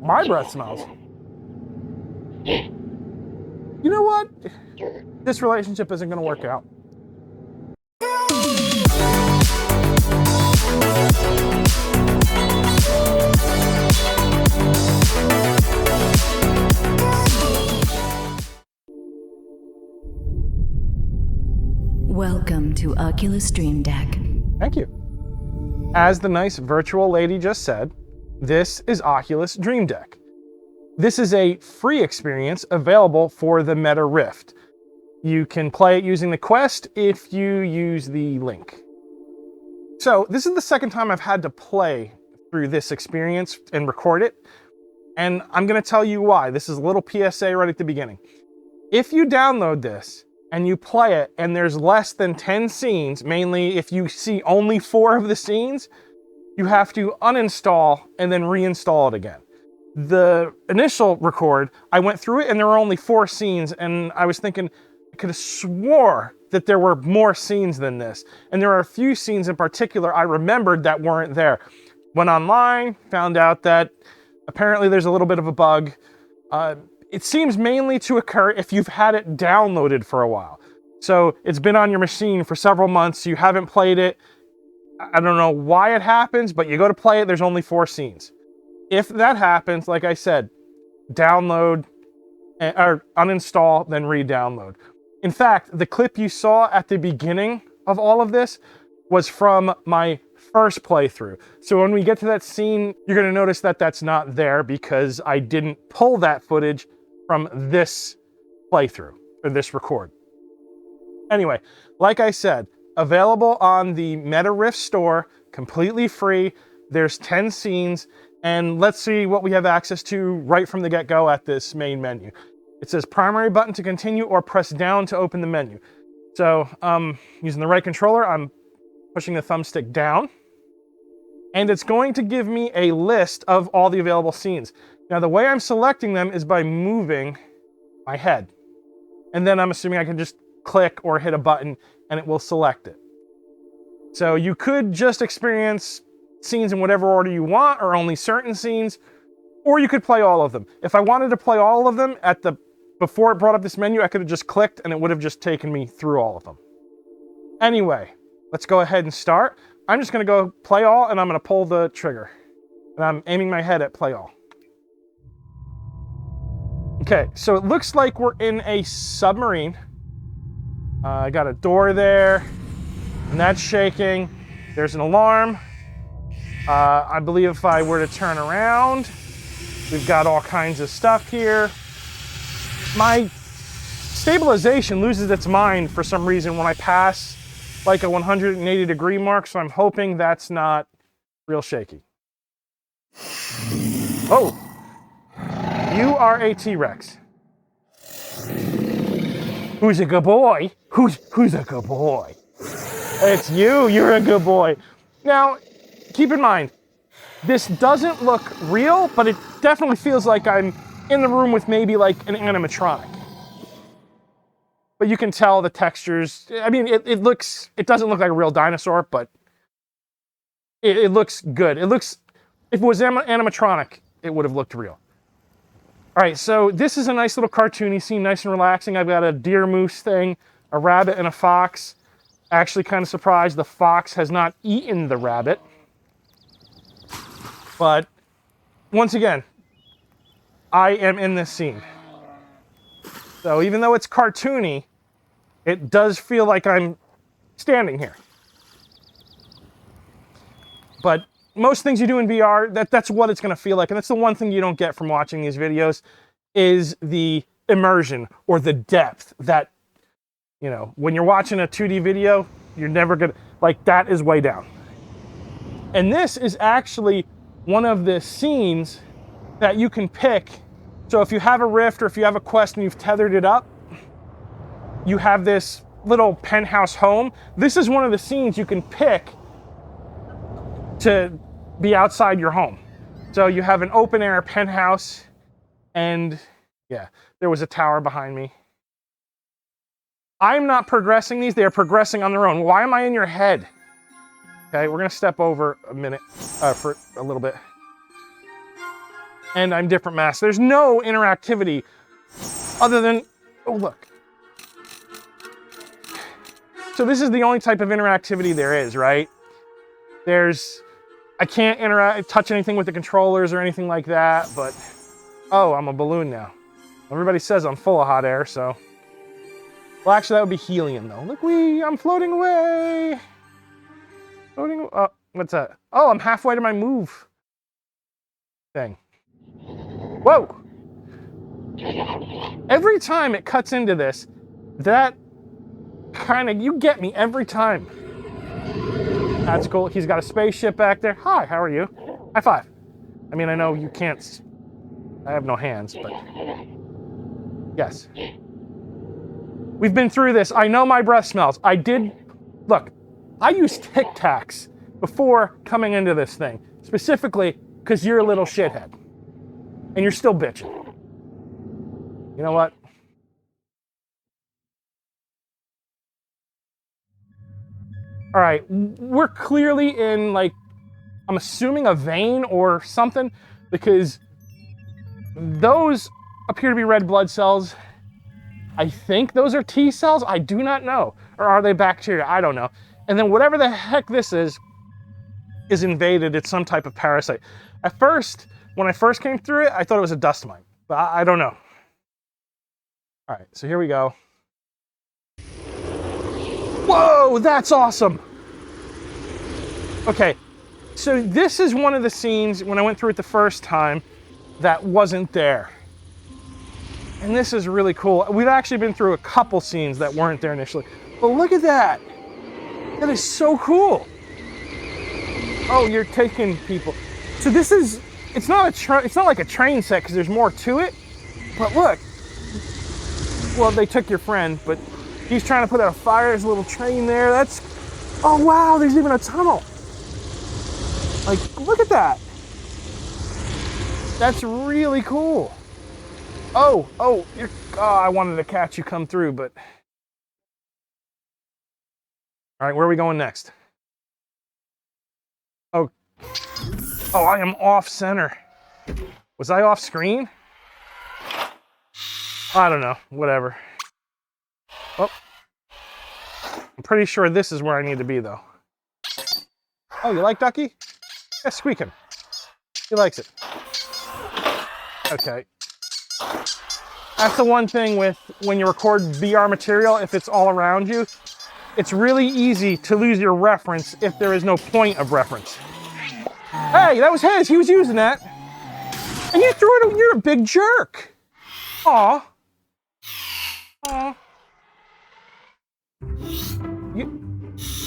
My breath smells. You know what? This relationship isn't going to work out. Welcome to Oculus DreamDeck. Thank you. As the nice virtual lady just said, this is Oculus DreamDeck. This is a free experience available for the Meta Rift. You can play it using the Quest if you use the link. So this is the second time I've had to play through this experience and record it, and I'm going to tell you why. This is a little PSA right at the beginning. If you download this and you play it and there's less than 10 scenes, mainly if you see only 4 of the scenes, you have to uninstall and then reinstall it again. The initial record, I went through it and there were only 4 scenes, and I was thinking, I could have swore that there were more scenes than this. And there are a few scenes in particular I remembered that weren't there. Went online, found out that apparently there's a little bit of a bug. It seems mainly to occur if you've had it downloaded for a while. So it's been on your machine for several months, you haven't played it. I don't know why it happens, but you go to play it, there's only 4 scenes. If that happens, like I said, download or uninstall, then re-download. In fact, the clip you saw at the beginning of all of this was from my first playthrough. So when we get to that scene, you're going to notice that that's not there because I didn't pull that footage from this playthrough or this record. Anyway, like I said, available on the Meta Rift store, completely free. There's 10 scenes, and let's see what we have access to right from the get-go at this main menu. It says primary button to continue or press down to open the menu. So using the right controller, I'm pushing the thumbstick down, and it's going to give me a list of all the available scenes. Now, the way I'm selecting them is by moving my head. And then I'm assuming I can just click or hit a button and it will select it. So you could just experience scenes in whatever order you want, or only certain scenes, or you could play all of them. If I wanted to play all of them before it brought up this menu, I could have just clicked and it would have just taken me through all of them. Anyway, let's go ahead and start. I'm just going to go play all, and I'm going to pull the trigger. And I'm aiming my head at play all. Okay, so it looks like we're in a submarine. I got a door there, and that's shaking. There's an alarm. I believe if I were to turn around, we've got all kinds of stuff here. My stabilization loses its mind for some reason when I pass like a 180-degree mark, so I'm hoping that's not real shaky. Oh, you are a T-Rex. Who's a good boy? Who's a good boy? It's you, you're a good boy. Now, keep in mind, this doesn't look real, but it definitely feels like I'm in the room with maybe like an animatronic. But you can tell the textures. I mean, it doesn't look like a real dinosaur, but it looks good. It looks, if it was animatronic, it would have looked real. All right, so this is a nice little cartoony scene, nice and relaxing. I've got a deer moose thing, a rabbit, and a fox. Actually kind of surprised the fox has not eaten the rabbit. But once again, I am in this scene. So even though it's cartoony, it does feel like I'm standing here. But most things you do in VR, that's what it's going to feel like. And that's the one thing you don't get from watching these videos, is the immersion or the depth that, you know, when you're watching a 2D video, you're never going to, like, that is way down. And this is actually one of the scenes that you can pick. So if you have a Rift or if you have a Quest and you've tethered it up, you have this little penthouse home. This is one of the scenes you can pick to be outside your home. So you have an open air penthouse, and yeah, there was a tower behind me. I'm not progressing these, they are progressing on their own. Why am I in your head? Okay, we're gonna step over a minute, for a little bit. and I'm different masks. There's no interactivity other than, oh look. So this is the only type of interactivity there is, right? I can't touch anything with the controllers or anything like that, but, oh, I'm a balloon now. Everybody says I'm full of hot air, so. Well, actually, that would be helium, though. Look, I'm floating away. Floating, oh, what's that? Oh, I'm halfway to my move thing. Whoa. Every time it cuts into this, that kind of, you get me every time. That's cool. He's got a spaceship back there. Hi, how are you? High five. I mean, I know you can't, I have no hands, but yes. We've been through this. I know my breath smells. Look, I used Tic Tacs before coming into this thing, specifically because you're a little shithead. And you're still bitching. You know what? All right, we're clearly in, like, I'm assuming a vein or something, because those appear to be red blood cells. I think those are T cells. I do not know. Or are they bacteria? I don't know. And then whatever the heck this is invaded. It's some type of parasite. At first, when I first came through it, I thought it was a dust mite, but I don't know. All right, so here we go. Whoa, that's awesome. Okay, so this is one of the scenes when I went through it the first time that wasn't there. And this is really cool. We've actually been through a couple scenes that weren't there initially. But look at that. That is so cool. Oh, you're taking people. So this is, it's not like a train set because there's more to it. But look. Well, they took your friend, but he's trying to put out a fire. There's a little train there. That's, oh wow, there's even a tunnel. Like, look at that. That's really cool. Oh, I wanted to catch you come through, but. All right, where are we going next? Oh, I am off center. Was I off screen? I don't know, whatever. Oh, I'm pretty sure this is where I need to be though. Oh, you like Ducky? Yeah, squeak him. He likes it. Okay. That's the one thing with when you record VR material, if it's all around you, it's really easy to lose your reference if there is no point of reference. Hey, that was his. He was using that. And you threw it, you're a big jerk. Aw. Aw.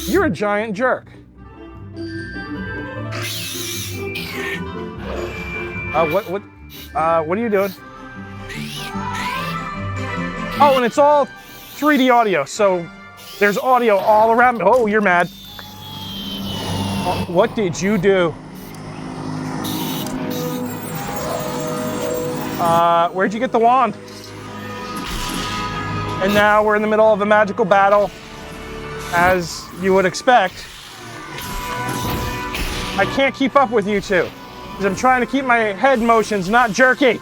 You're a giant jerk. What are you doing? Oh, and it's all 3D audio, so there's audio all around me. Oh, you're mad. What did you do? Where'd you get the wand? And now we're in the middle of a magical battle, as you would expect. I can't keep up with you two, because I'm trying to keep my head motions not jerky.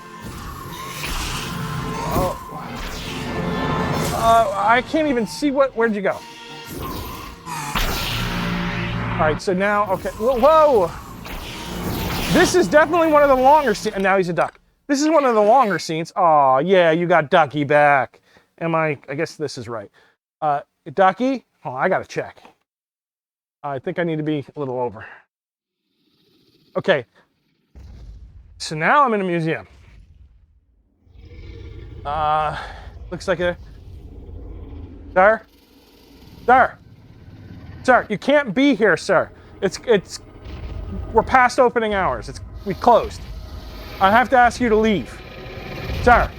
I can't even see where'd you go? All right, so now, okay, whoa! This is definitely one of the longer scenes, and now he's a duck. This is one of the longer scenes. Oh, yeah, you got Ducky back. I guess this is right. Ducky, oh, I gotta check. I think I need to be a little over. Okay, so now I'm in a museum. Looks like a, Sir, you can't be here, sir. We're past opening hours. We closed. I have to ask you to leave. Sir.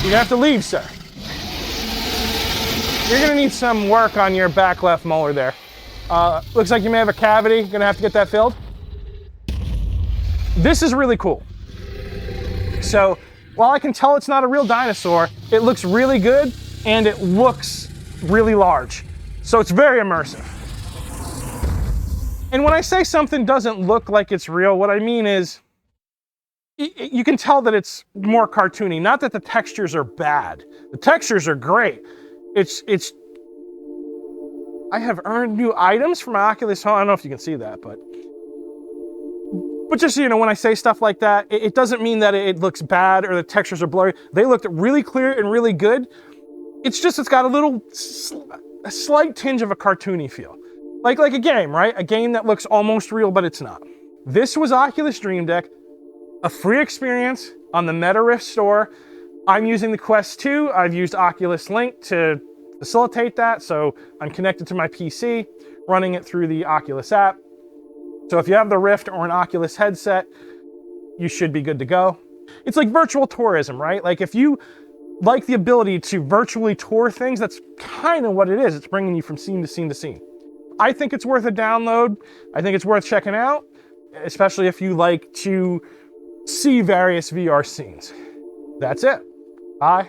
You have to leave, sir. You're gonna need some work on your back left molar there. Looks like you may have a cavity. You're gonna have to get that filled. This is really cool. So, while I can tell it's not a real dinosaur, it looks really good and it looks really large. So it's very immersive. And when I say something doesn't look like it's real, what I mean is you can tell that it's more cartoony. Not that the textures are bad. The textures are great. I have earned new items from my Oculus Home. I don't know if you can see that, but just so you know, when I say stuff like that, it doesn't mean that it looks bad or the textures are blurry. They looked really clear and really good. It's just, it's got a slight tinge of a cartoony feel. Like a game, right? A game that looks almost real, but it's not. This was Oculus DreamDeck, a free experience on the Meta Rift store. I'm using the Quest 2. I've used Oculus Link to facilitate that, so I'm connected to my PC, running it through the Oculus app. So if you have the Rift or an Oculus headset, you should be good to go. It's like virtual tourism, right? Like if you like the ability to virtually tour things, that's kind of what it is. It's bringing you from scene to scene to scene. I think it's worth a download. I think it's worth checking out, especially if you like to see various VR scenes. That's it. Bye.